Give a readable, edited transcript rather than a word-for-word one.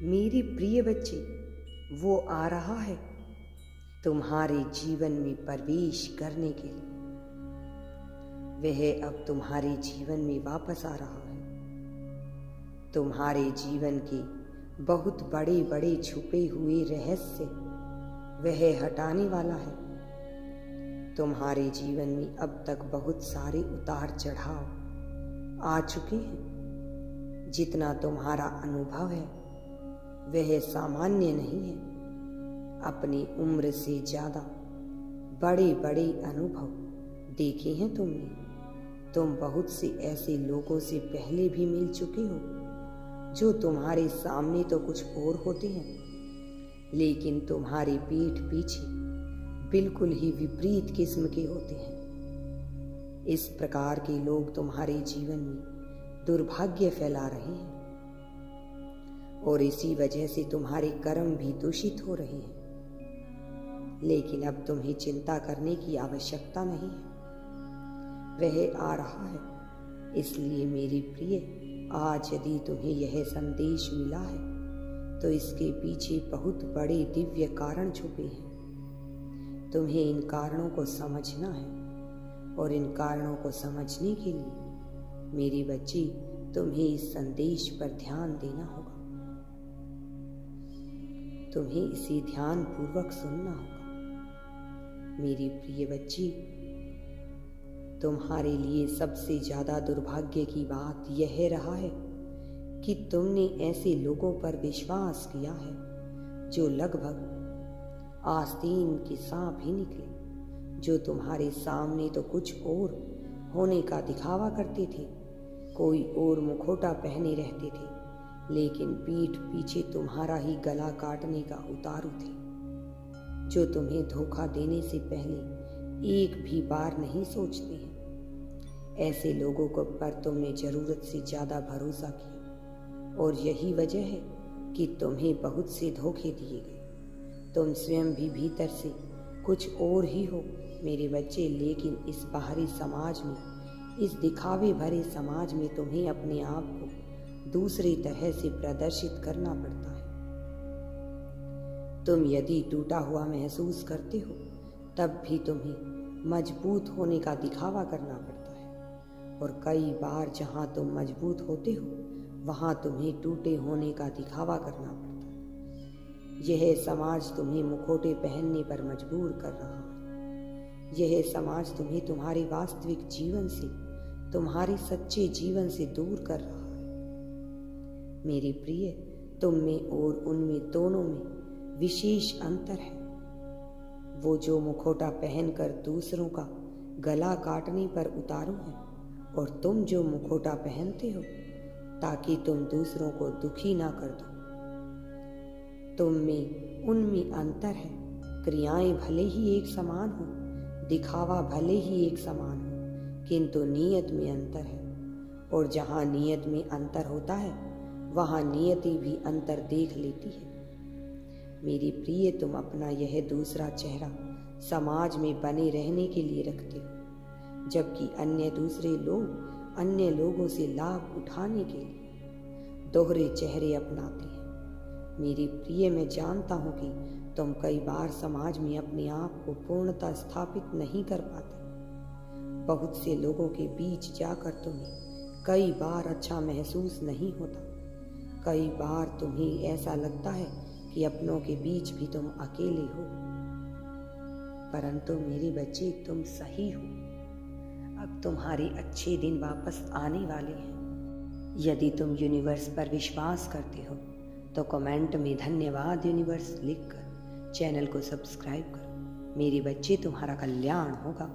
मेरे प्रिय बच्चे, वो आ रहा है तुम्हारे जीवन में प्रवेश करने के लिए। वह अब तुम्हारे जीवन में वापस आ रहा है। तुम्हारे जीवन के बहुत बड़े बड़े छुपे हुए रहस्य वह हटाने वाला है। तुम्हारे जीवन में अब तक बहुत सारे उतार चढ़ाव आ चुके हैं। जितना तुम्हारा अनुभव है वह सामान्य नहीं है। अपनी उम्र से ज़्यादा बड़े बड़े अनुभव देखे हैं तुमने। तुम बहुत से ऐसे लोगों से पहले भी मिल चुके हो जो तुम्हारे सामने तो कुछ और होते हैं, लेकिन तुम्हारी पीठ पीछे बिल्कुल ही विपरीत किस्म के होते हैं। इस प्रकार के लोग तुम्हारे जीवन में दुर्भाग्य फैला रहे हैं और इसी वजह से तुम्हारे कर्म भी दूषित हो रहे हैं। लेकिन अब तुम्हें चिंता करने की आवश्यकता नहीं है। वह आ रहा है। इसलिए मेरी प्रिय, आज यदि तुम्हें यह संदेश मिला है तो इसके पीछे बहुत बड़े दिव्य कारण छुपे हैं। तुम्हें इन कारणों को समझना है और इन कारणों को समझने के लिए मेरी बच्ची तुम्हें इस संदेश पर ध्यान देना होगा। तुम्हें इसे ध्यान पूर्वक सुनना होगा। मेरी प्रिय बच्ची, तुम्हारे लिए सबसे ज्यादा दुर्भाग्य की बात यह रहा है कि तुमने ऐसे लोगों पर विश्वास किया है जो लगभग आस्तीन के सांप ही निकले, जो तुम्हारे सामने तो कुछ और होने का दिखावा करते थे, कोई और मुखौटा पहने रहते थे, लेकिन पीठ पीछे तुम्हारा ही गला काटने का उतारू थे, जो तुम्हें धोखा देने से पहले एक भी बार नहीं सोचते हैं। ऐसे लोगों को पर तुमने जरूरत से ज्यादा भरोसा किया और यही वजह है कि तुम्हें बहुत से धोखे दिए गए। तुम स्वयं भी भीतर से कुछ और ही हो मेरे बच्चे, लेकिन इस बाहरी समाज में, इस दिखावे भरे समाज में तुम्हें अपने आप को दूसरी तरह से प्रदर्शित करना पड़ता है। तुम यदि टूटा हुआ महसूस करते हो तब भी तुम्हें मजबूत होने का दिखावा करना पड़ता है, और कई बार जहां तुम मजबूत होते हो वहां तुम्हें टूटे होने का दिखावा करना पड़ता है। यह समाज तुम्हें मुखौटे पहनने पर मजबूर कर रहा है। यह समाज तुम्हें तुम्हारे वास्तविक जीवन से, तुम्हारे सच्चे जीवन से दूर कर रहा है। मेरी प्रिय, तुम में और उनमें दोनों में विशेष अंतर है। वो जो मुखौटा पहनकर दूसरों का गला काटने पर उतारू है, और तुम जो मुखौटा पहनते हो ताकि तुम दूसरों को दुखी ना कर दो। तुम में उनमें अंतर है। क्रियाएं भले ही एक समान हो, दिखावा भले ही एक समान हो, किंतु नीयत में अंतर है। और जहाँ नीयत में अंतर होता है वहाँ नियति भी अंतर देख लेती है। मेरी प्रिय, तुम अपना यह दूसरा चेहरा समाज में बने रहने के लिए रखते हो, जबकि अन्य दूसरे लोग अन्य लोगों से लाभ उठाने के लिए दोहरे चेहरे अपनाते हैं। मेरी प्रिय, मैं जानता हूँ कि तुम कई बार समाज में अपने आप को पूर्णतः स्थापित नहीं कर पाते। बहुत से लोगों के बीच जाकर तुम्हें कई बार अच्छा महसूस नहीं होता। कई बार तुम्हें ऐसा लगता है कि अपनों के बीच भी तुम अकेले हो, परंतु मेरे बच्चे, तुम सही हो। अब तुम्हारे अच्छे दिन वापस आने वाले हैं। यदि तुम यूनिवर्स पर विश्वास करते हो तो कमेंट में धन्यवाद यूनिवर्स लिखकर चैनल को सब्सक्राइब करो। मेरे बच्चे, तुम्हारा कल्याण होगा।